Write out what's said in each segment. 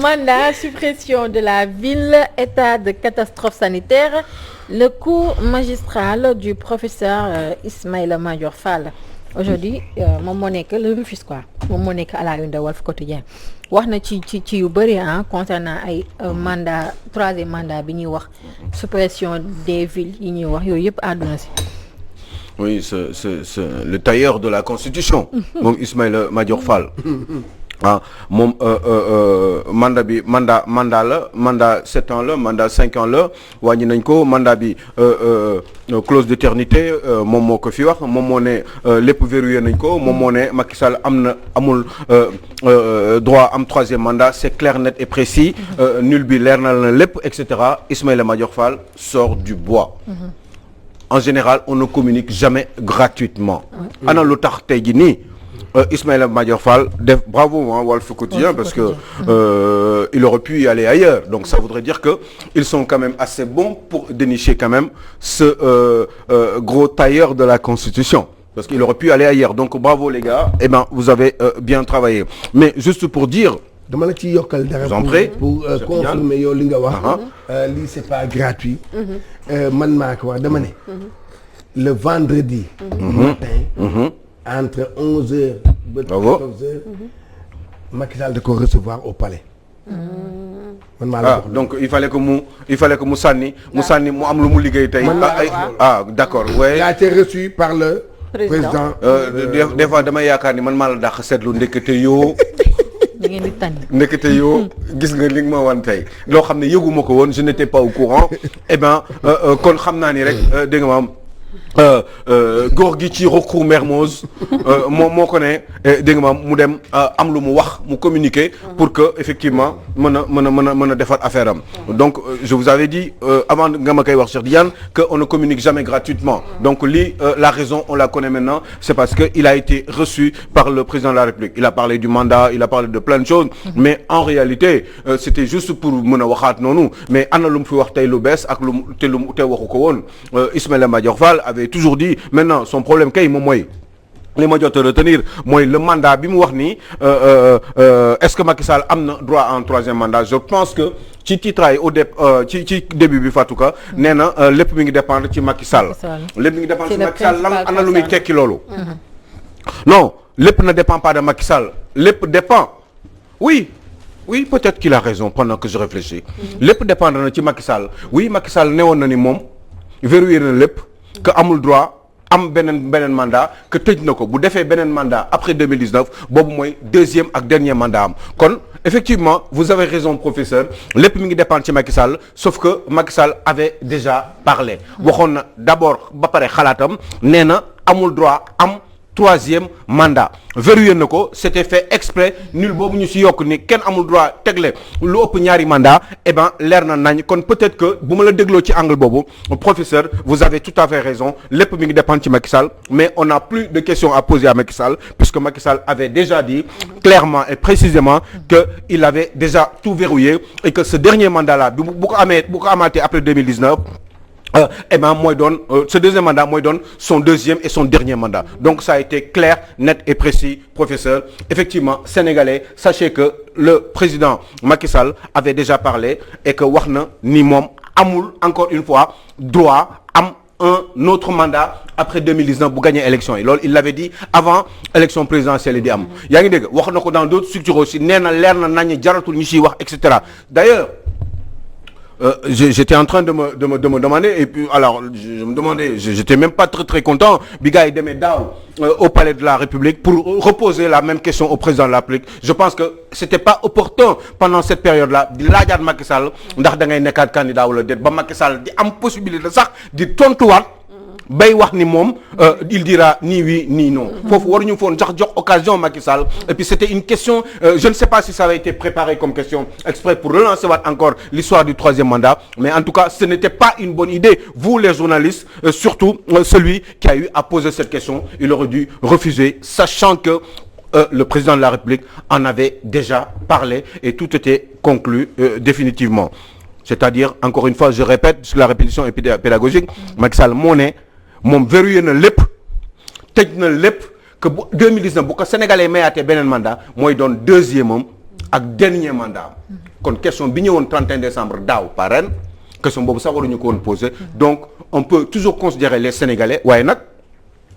mandat, suppression de la ville, état de catastrophe sanitaire, le cours magistral du professeur Ismaïla Madior Fall. Aujourd'hui moom moo nekk le Rufisque quoi moom moo nekk à la une de Walf Quotidien wax na ci yu bëri concernant ay mandat troisième mandat bi ñuy wax suppression des villes yi ñuy wax yooyu yëpp àdduna si. Oui, c'est le tailleur de la Constitution. moom Ismaïla Madior Fall. moom mandat la mandat 7 ans la mandat 5 ans la wàññi nañ ko mandat bi clause d'éternité moom moo ko fi wax moom moo ne lépp verrouillé nañ ko moom moo ne Macky Sall amul droit am troisième mandat c'est clair net et précis nul bi leer na la lépp et cetera Ismaïla Madior Fall sort du bois. En général on ne communique jamais gratuitement. ana lu tax tey jii nii. Ismaïla Madior Fall bravo Walf Quotidien parce que il aurait pu y aller ailleurs donc ça voudrait dire que ils sont quand même assez bons pour dénicher quand même ce gros tailleur de la Constitution parce qu'il aurait pu aller ailleurs donc bravo les gars eh ben vous avez bien travaillé mais juste pour dire dama la ci yokkal dara pour confirmer yow li nga wax lii c'est pas gratuit man maa ko wax dama ne le vendredi matin entre 11h ba 14h Macky Sall da ko recevoir au palais. man maa la wax donc il fallait que mu sànni mu am lu mu liggéey tey. d'accord. ouais. il a été reçu par le président. des fois damay yaakaar ni man maa la dàq seetlu ndekete yoo. da ngeen di tànn. ndekete yoo gis nga li nga ma wan tey loo xam ne yëguma ko woon je n'étais pas au courant eh ben kon xam naa ni rek dégg nga maam. góor gi ci recours Mermoz moo ko ne dégg nga mu dem am lu mu wax mu communiquer pour que effectivement mën a defar affaire am donc je vous avais dit avant nga ma koy wax Cheikh Diane que on ne communique jamais gratuitement donc lii la raison on la connaît maintenant c'est parce que il a été reçu par le président de la République il a parlé du mandat il a parlé de plein de choses mais en réalité c'était juste pour mën a waxaat noonu mais ana lu mu fi wax tey lu bees ak lu te waxu ko woon Ismaïla Madior Fall avait toujours dit maintenant son problème kay moom mooy li ma jot a retenir mooy le mandat bi mu wax nii est-ce que Macky Sall am na droit à un troisième mandat je pense que ci titraay ci début bi Fatou Ka nee na lépp mi ngi dépendre ci Macky Sall lépp mi ngi dépendre ci Macky Sall lan ana lu muy tekki loolu non lépp ne dépend pas de Macky Sall lépp dépend oui peut-être qu'il a raison pendant que je réfléchis lépp dépend na ci Macky Sall oui Macky Sall newoon na ni moom verrouillé na lépp que amul droit am beneen mandat que tëj na ko bu defee beneen mandat après 2019 boobu mooy deuxième ak dernier mandat am kon effectivement vous avez raison professeur lépp mi ngi dépendre ci Macky Sall sauf que Macky Sall avait déjà parlé waxoon na d'abord ba pare xalaatam nee na amul droit am troisième mandat verrouillé na ko c'était fait exprès nul boobu ñu ci yokk ni kenn amul droit tegle lu ëpp ñaari mandat eh ben leer na nañ kon peut-être que bu ma la dégloo ci angle boobu professeur vous avez tout à fait raison lépp mi ngi dépendre ci Macky Sall mais on n'a plus de questions à poser à Macky Sall puisque Macky Sall avait déjà dit clairement et précisément que il avait déjà tout verrouillé et que ce dernier mandat là bu ko amaatee après 2019 eh ben mooy doon ce deuxième mandat mooy doon son deuxième et son dernier mandat donc ça a été clair net et précis professeur effectivement sénégalais sachez que le président Macky Sall avait déjà parlé et que wax na ni moom amul encore une fois droit am un autre mandat après 2019 bu gagner élection yi loolu il l'avait dit avant élection présidentielle yi di am yaa ngi dégg wax na ko dans d'autres structures aussi nee na leer na nañ jaratul ñu ciy wax et cetera d'ailleurs j'étais en train de me demander et puis alors je me demandais j'étais même pas très content bi gars yi demee daaw au palais de la République pour reposer la même question au président de la République je pense que c'était pas opportun pendant cette période-là di laajaat Macky Sall ndax da ngay nekkaat candidat wala déet ba Macky Sall di am possibilité sax di tontuwaat bay wax ni moom il dira ni oui ni non foofu waruñu foon jox occasion Macky Sall et puis c'était une question je ne sais pas si ça avait été préparé comme question exprès pour relancer waat encore l'histoire du troisième mandat mais en tout cas ce n'était pas une bonne idée vous les journalistes surtout celui qui a eu à poser cette question il aurait dû refuser sachant que le président de la République en avait déjà parlé et tout était conclu définitivement c'est-à-dire encore une fois je répète la répétition est pédagogique Macky Sall moo ne moom verrouillé na lépp tëj na lépp que bu 2019 bu ko sénégalais mayaatee beneen mandat mooy doon deuxième am ak dernier mandat kon question bi ñëwoon 31 décembre daaw par ren question boobu sax waruñu ko woon poser donc on peut toujours considérer les Sénégalais waaye nag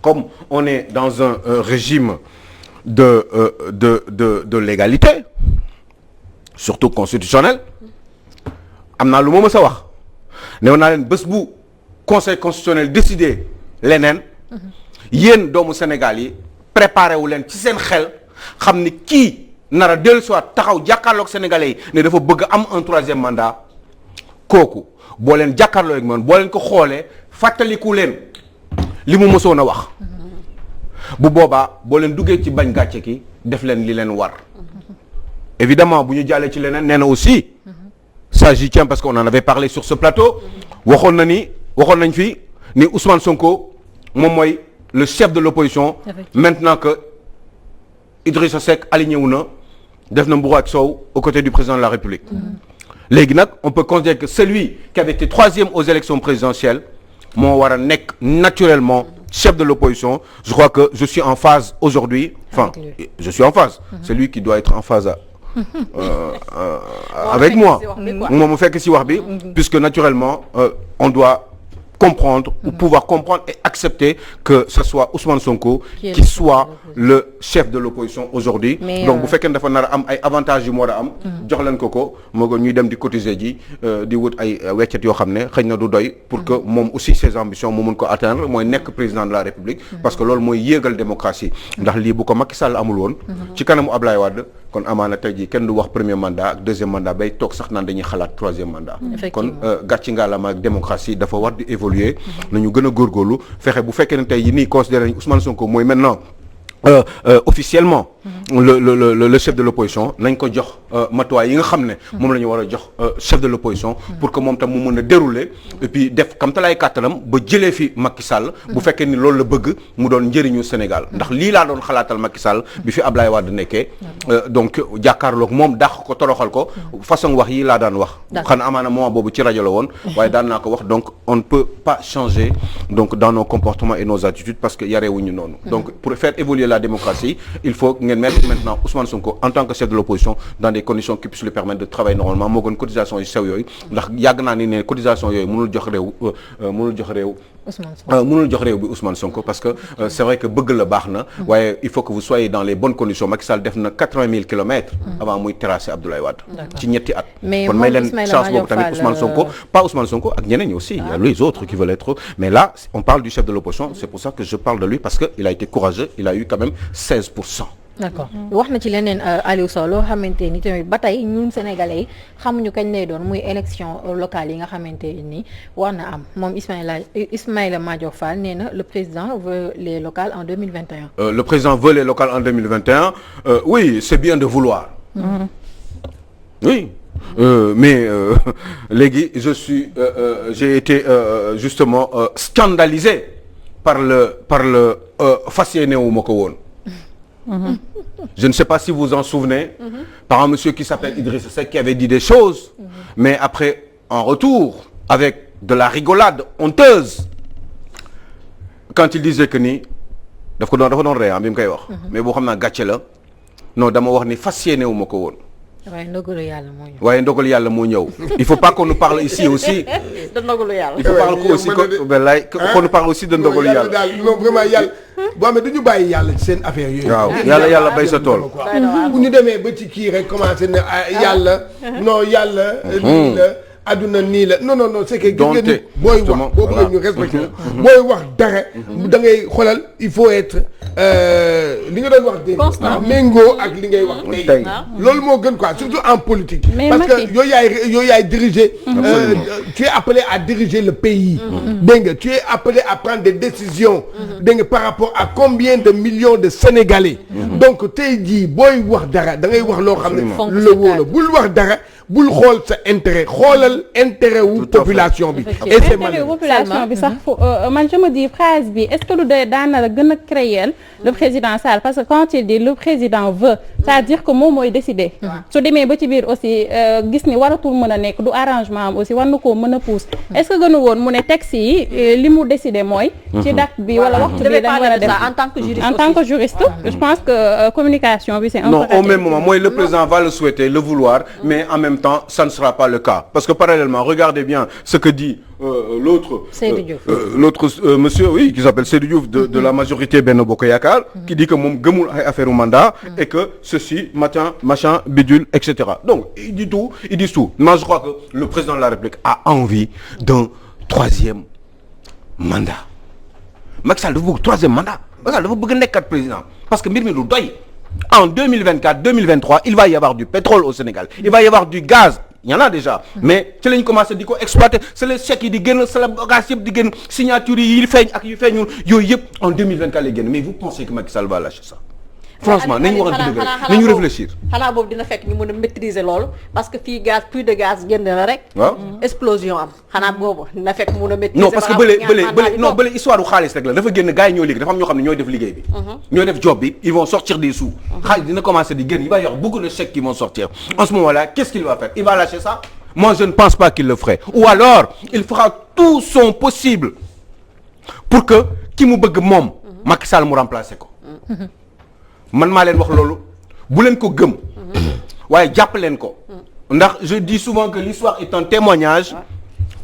comme on est dans un régime de légalité surtout constitutionnel am naa lu ma mës a wax néew naa leen bés bu conseil constitutionnel décidé leneen yéen doomu Sénégal yi préparé wu leen ci seen xel xam ni kii nar a dellu soit taxaw jàkkaarloog sénégalais yi ne dafa bëgg am un troisième mandat kooku boo leen jàkkaarloo ak man boo leen ko xoolee fàttaliku leen li mu mësoon a wax bu boobaa boo leen duggee ci bañ gàcce ki def leen li leen war évidemment bu ñu jàllee ci leneen nee na aussi ça j'y tiens parce qu'on en avait parlé sur ce plateau waxoon nañ fi ni Ousmane Sonko moom mooy le chef de l'opposition maintenant que Idrissa Seck aligné wu na def na mburu ak soow aux côtés du président de la République léegi nag on peut considérer que celui qui avait été troisième aux élections présidentielles moo war a nekk naturellement chef de l'opposition. Je crois que je suis en phase aujourd'hui je suis en phase c'est lui qui doit être en phase avec moi moom mu fekk ci wax bi puisque naturellement on doit comprendre ou pouvoir comprendre et accepter que ce soit Ousmane Sonko qui soit le chef de l'opposition aujourd'hui donc bu fekkee dafa nar a am ay avantages yu mu war a am jox leen ko moo gën ñuy dem di cotiser ji di wut ay weccet yoo xam ne xëy na du doy pour que moom aussi ses ambitions mu mun ko atteindre mooy nekk président de la République parce que loolu mooy yéegal démocratie ndax lii bu ko Macky Sall amul woon ci kanamu Ablaye Wade kon amaana tey jii kenn du wax premier mandat ak deuxième mandat bay toog sax naan dañuy xalaat troisième mandat kon gàcci ngaalama ak démocratie dafa war di évoluer nañu gën a góorgóorlu fexe bu fekkee ne tey yi nii considéré nañ Ousmane Sonko mooy maintenant officiellement le chef de l'opposition nañ ko jox matuwaay yi nga xam ne moom la ñu war a jox chef de l'opposition pour que moom tam mu mën a dérouler et puis def kam talaay kàttanam ba jëlee fi Macky Sall bu fekkee ni loolu la bëgg mu doon njëriñu Sénégal ndax lii laa doon xalaatal Macky Sall bi fi Ablaye Wade nekkee donc jàkkaarloog moom dàq ko toroxal ko façon wax yi laa daan wax xanaa amaana moment boobu ci rajo la woon waaye daan naa ko wax donc on ne peut pas changer donc dans nos comportements et nos attitudes parce que yarewuñu noonu donc pour faire évoluer la démocratie il faut ngeen mettre maintenant Ousmane Sonko en tant que chef de l'opposition dans des conditions qui puissent lui permettre de travailler normalement moo gën cotisation yu sew yooyu ndax yàgg naa ni ne cotisation yooyu mënul jox réew bi Ousmane Sonko parce que c'est vrai que bëgg la baax na waaye il faut que vous soyez dans les bonnes conditions Macky Sall def na 80 000 kilomètres avant muy terrasser Abdoulaye Wade ci ñetti at kon may leen chance boobu tamit Ousmane Sonko pas Ousmane Sonko ak ñeneen ñi aussi il y a les autres qui veulent être mais là on parle du chef de l'opposition c'est pour ça que je parle de lui parce que il a été courageux il a eu quand même 16%. d'accord wax na ci leneen Aliou Sow loo xamante ni tamit ba tey ñun sénégalais yi xamuñu kañ lay doon muy élection locale yi nga xamante ni war na am moom Ismaïla Madior Fall nee na le président veut les locales en 2021. Le président veut les locales en 2021 oui c'est bien de vouloir. Oui. Mais léegi j'ai été justement scandalisé par le fas yéene wu ma ko woon. Je ne sais pas si vous en souvenez par un monsieur qui s'appelle Idrissa Seck qui avait dit des choses mais après en retour avec de la rigolade honteuse quand il disait que ni dafa doon ree bi mu koy wax mais boo xam naa gàcce la non dama wax ni fas yéene wu ma ko woon waaye ndogalu yàlla moo ñëw il faut pas qu'on nous parle ici aussi de ndogalu yàlla il faut parler aussi qu'on nous parle aussi de ndogalu yàlla daal non vraiment yàlla boo amee dañu bàyyi yàlla ci seen affaire yooyu waaw yàlla bay sa tool bu ñu demee ba ci kii rek commencé ne yàlla non yàlla nii la adduna nii la non c'est que gis nga nit booy wax boo bëggee ñu respecté la booy wax dara da ngay xoolal il faut être li nga doon wax dégg méngoo ak li ngay wax tey loolu moo gën quoi surtout en politique parce que yooyu yaay diriger tu es appelé à diriger le pays dégg nga tu es appelé à prendre des décisions dégg nga par rapport à combien de millions de Sénégalais donc tey jii booy wax dara da ngay wax loo xam ne lu la wóor la bul wax dara bul xool sa intérêt xoolal jiital intérêt wu population bi. et c'est population bi sax man je me dis phrase bi est-ce que lu dee daana gën a créer le président Sall parce que quand il dit le président veut c'est-à-dire que moom mooy décider. su demee ba ci biir aussi gis ni waratul mën a nekk du arrangement am aussi war na koo mën a pousse. est-ce que gënu woon mu ne texte yi li mu décider mooy. ci date bi wala waxtu bi dañ war a def en tant que juriste je pense que communication bi c'est un peu non au même moment mooy le président va le souhaiter le vouloir mais en même temps ça ne sera pas le cas parce que parallèlement regardez bien ce que dit l'autre monsieur oui qui s'appelle Seydou Diouf de la majorité Benno Bokk Yaakaar qui dit que moom gëmul ay affaire u mandat et que ceci machin bidule etc. donc il dit tout moi je crois que le président de la République a envie d'un troisième mandat Macky Sall dafa bëgg troisième mandat Macky Sall dafa bëgg nekkat président parce que mbir mi lu doy en 2024 2023 il va y avoir du pétrole au Sénégal il va y avoir du gaz il y en a déjà mais ci lañ commencé di ko exploiter c'est les chèques yi di génn c'est la bagage yëpp di génn signature yi feeñ ak yu feeñul yooyu yëpp en 2024 lay génn mais vous pensez que Macky Sall va lâcher ça franchement nañu waxante dëgg rek nañu réfléchir xanaa boobu dina fekk ñu mën a maîtriser loolu parce que fii gaz plus de gaz génn na rek explosion am xanaa boobu dina fekk mën a maîtriser non parce que bële histoire u xaalis rek la dafa génn gars yi ñoo liggéey dafa am ñoo xam ne ñooy def liggéey bi ñooy def job bi ils vont sortir des sous xaalis dina commencer di génn il va y avoir beaucoup de chèques qui vont sortir en ce moment-là qu'est-ce qu'il va faire il va lâcher ça moi je ne pense pas qu'il le ferait ou alors il fera tout son possible pour que ki mu bëgg moom Macky Sall mu remplacer ko man maa leen wax loolu bu leen ko gëm waaye jàpp leen ko ndax je dis souvent que l'histoire est un témoignage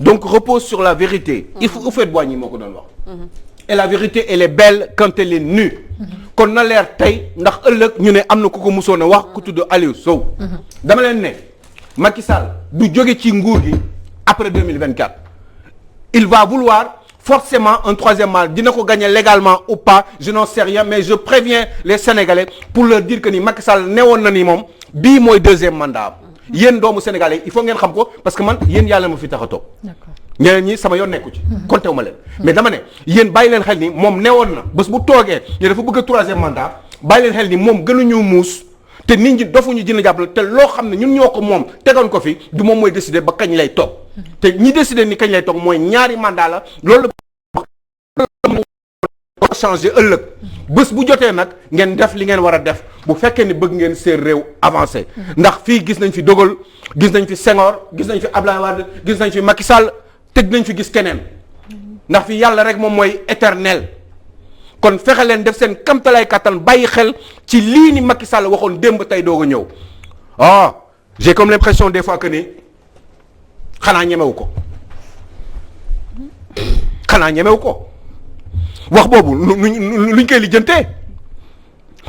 donc repose sur la vérité il faut Houphouët-Boigny moo ko doon wax et la vérité elle est belle quand elle est nue kon na leer tey ndax ëllëg ñu ne am na ku ko musoon a wax ku tudd Aliou Sow dama leen ne Macky Sall du jóge ci nguur gi après 2024 il va vouloir forcément un troisième mandat dina ko gagner légalement ou pas je n'en sais rien mais je préviens les Sénégalais pour leur dire que ni Macky Sall newoon na ni moom bii mooy deuxième mandat yéen doomu Sénégalais il faut ngeen xam ko parce que man yéen yàlla ma fi tax a toog ñeneen ñi sama yoon nekku ci compté wu ma leen mais dama ne yéen bàyyi leen xel ni moom newoon na bés bu toogee ne dafa bëgg a troisième mandat bàyyi leen xel ni moom gënuñu muus te nit ñi dofuñu dina jàppale te loo xam ne ñun ñoo ko moom tegoon ko fi du moom mooy décider ba kañ lay toog te ñi décider ni kañ lay toog mooy ñaari mandat la loolu changer ëllëg bés bu jotee nag ngeen def li ngeen war a def bu fekkee ni bëgg ngeen seen réew avancé ndax fii gis nañ fi De Gaulle gis nañ fi Senghor gis nañ fi Abdoulaye Wade gis nañ fi Macky Sall te nañ fi gis keneen ndax fi yàlla rek moom mooy éternel kon fexe leen def seen kamtalaay kattan bàyyi xel ci lii ni Macky Sall waxoon démb tey doog a ñëw j'ai comme l'impression des fois que ni xanaa ñemewu ko wax boobu luñ koy lijjantee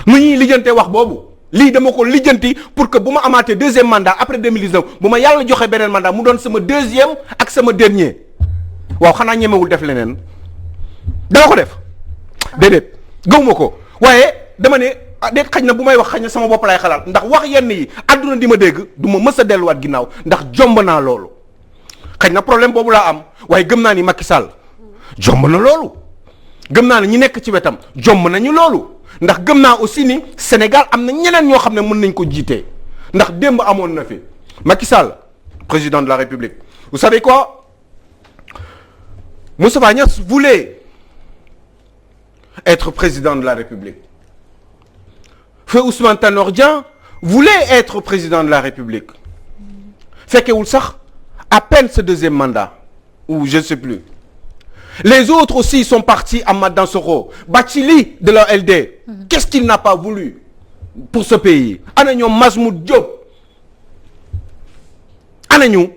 nu ñuy lijjantee wax boobu lii dama ko lijjanti pour que bu ma amaatee deuxième mandat après 2019 bu ma yàlla joxe beneen mandat mu doon sama deuxième ak sama dernier waaw xanaa ñemewul def leneen dama ko def déedéet gëwuma ko waaye dama ne déet xaj na bu may wax xaj na sama bopp laay xalaat ndax wax yenn yi àdduna di ma dégg du ma mës a delluwaat ginnaaw ndax jomb naa loolu xaj na problème boobu laa am waaye gëm naa ni Macky Sall jomb na loolu gëm naa ne ñi nekk ci wetam jomb nañu loolu ndax gëm naa aussi ni Sénégal am na ñeneen ñoo xam ne mën nañ ko jiitee ndax démb amoon na fi Macky Sall président de la République vous savez quoi Moustapha Niasse voulait être président de la République Feu Ousmane Tanor Dieng voulait être président de la République fekkewul sax à peine ce deuxième mandat ou je ne sais plus. Les autres aussi sont partis à Madansoro. Bathily de la LD. Qu'est-ce qu'il n'a pas voulu pour ce pays? Ana ñoom Masmoud Diop. Ana ñu.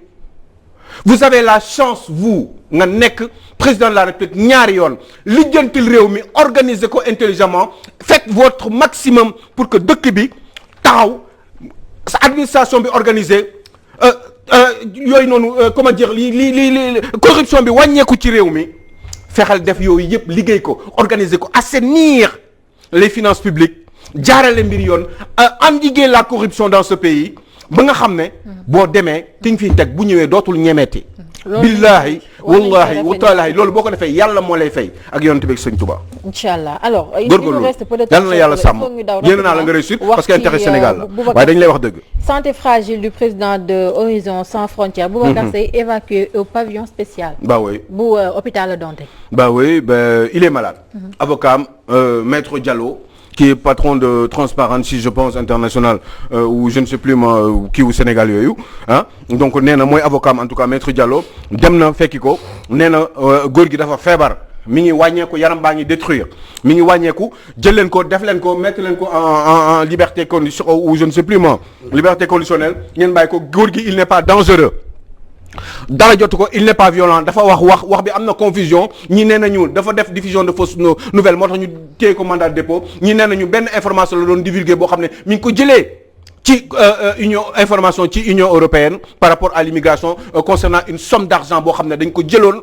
Vous avez la chance vous nga nekk président de la République ñaari yoon lijjantil réew mi organiser ko intelligemment faites votre maximum pour que dëkk bi taxaw sa administration bi organisée yooyu noonu comment dire li corruption bi wàññeeku ci réew mi. fexeel def yooyu yëpp liggéey ko organiser ko assainir les finances publiques jaarale mbir yoon endiguer la corruption dans ce pays ba nga xam ne boo demee ki nga fiy teg bu ñëwee dootul ñemeeti billaahi wallaahi wa taalaahi loolu boo ko defee yàlla moo lay fay ak yonent bi ak sëñ Touba. incha allah alors. góorgóorlu yal na yàlla sàmm yéen naa la nga réussir parce que intérêt Sénégal la waaye dañu lay wax dëgg. santé fragile du président de Horizon Sans Frontières. Boubacar Seye évacué au pavillon spécial. bah oui bu hôpital Le Dantec. bah oui il est malade. avocat maître Diallo. qui est patron de Transparency je pense international ou je ne sais plus moi kii wu Sénégal yooyu ah donc nee na mooy avocat am en tout cas maître Diallo dem na fekki ko nee na góor gi dafa feebar mi ngi wàññeeku yaram baa ngi détruire mi ngi wàññeeku jël leen ko def leen ko mettre leen ko en liberté condition ou je ne sais plus moi liberté conditionnelle ngeen bàyyi ko góor gi il n'est pas dangereux. dara jotu ko il n'est pas violent dafa wax bi am na confusion ñi nee nañu dafa def diffusion de fausses nouvelles moo tax ñu téye ko mandat de dépôt ñi nee nañu benn information la doon divulguer boo xam ne mi ngi ko jëlee ci information ci Union européenne par rapport à l'immigration concernant une somme d'argent boo xam ne dañ ko jëloon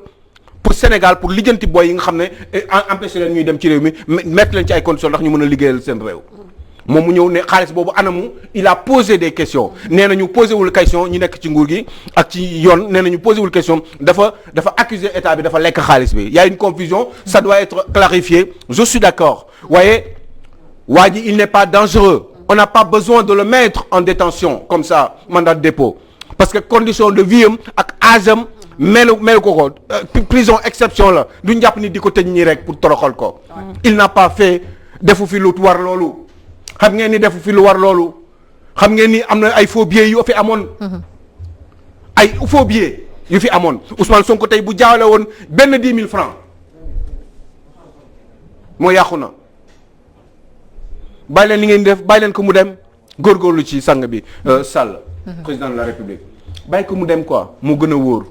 pour Sénégal pour lijjanti boy yi nga xam ne empêcher leen ñuy dem ci réew mi mettre leen ci ay conditions ndax ñu mën a liggéeyal seen réew. moom mu ñëw ne xaalis boobu anamu il a posé des questions nee nañu posé wul question ñi nekk ci nguur gi ak ci yoon nee nañu posé wul question dafa accuser état bi dafa lekk xaalis bi y a une confusion ça doit être clarifié je suis d'accord waaye waa ji il n'est pas dangereux on n'a pas besoin de le mettre en détention comme ça mandat de dépôt parce que condition de vie am ak âge am melu ko prison exception la duñ jàpp ni di ko tëj ñi rek pour toroxal ko il n'a pas fait defu fi lu war loolu xam ngeen ni def fi lu war loolu xam ngeen ni am na ay faux billets yu fi amoon ay faux billets yu fi amoon Ousmane Sonko tey bu jaawale woon benn 10 000 francs moo yàqu na bàyyi leen li ngeen def bàyyi leen ko mu dem góorgóorlu ci sang bi Sall président de la République bàyyi ko mu dem quoi mu gën a wóor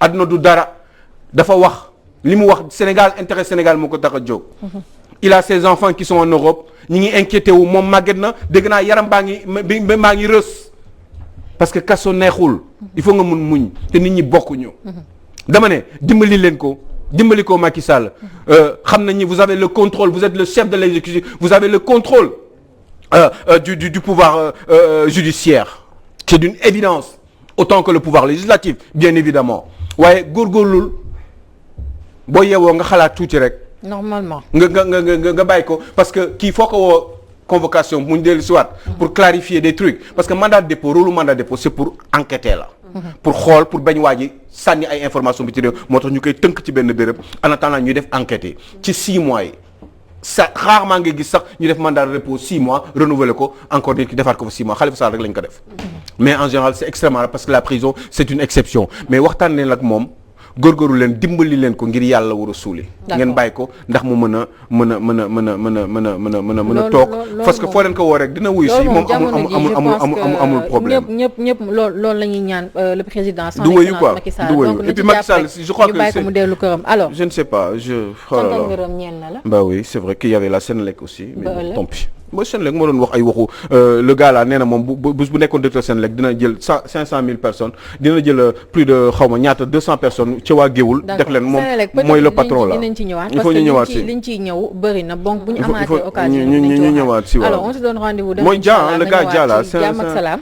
adduna du dara dafa wax li mu wax Sénégal intérêt Sénégal moo ko tax a jóg il a ses enfants qui sont en Europe ñi ngi inquiété wu moom màgget na dégg naa yaram baa ngi rës parce que kaso neexul il faut nga mun muñ te nit ñi bokkuñu dama ne dimbali ko Macky Sall xam nañ ni vous avez le contrôle vous êtes le chef de l'exécutif vous avez le contrôle du pouvoir judiciaire c'est d'une évidence autant que le pouvoir législatif bien évidemment waaye góorgóorlul boo yeewoo nga xalaat tuuti rek normalement nga bàyyi ko parce que kii foo ko woo convocation mu dellu si waat pour clarifier des trucs parce que mandat de dépôt rôle mandat de dépôt c'est pour enquêter la pour xool pour bañ waa ji sànni ay information bi ci réew moo tax ñu koy tënk ci benn béréb en attendant ñuy def enquête yi ci 6 mois yi sa rarement nga gis sax ñu def mandat de dépôt 6 mois renouveler ko encore nit ki defaat ko fa 6 mois Khalifa Sall rek lañ ko def mais en général c'est extrêmement rare parce que la prison c'est une exception mais waxtaan leen ak moom góorgóorlu leen dimbali leen ko ngir yàlla war a suuli ngeen bàyyi ko ndax mu mën a toog parce que foo leen ko woo rek dina wuyu si moom amul problème ñëpp loolu la ñuy ñaan le président du wuyu quoi du wuyu et puis Macky Sall je crois que ñu bàyyi ko mu dellu këram alors je ne sais pas bah oui c'est vrai qu'il y avait la Sénélec aussi mais tant pis mooy Senelec moo doon wax ay waxu le gars là nee na moom bu nekkoon directeur Senelec dina jël 500 000 personnes dina jël plus de xaw ma ñaata 200 personnes ci waa Géoul def leen moom mooy le patron là dinañ ci ñëwaat il faut ñu ñëwaat si liñ ciy ñëw bëri na donc bu ñu amaatee occasion ñu ñëwaat si waaw alors on se donne rendez-vous mooy Dia le gars Dia là jàmm ak salaam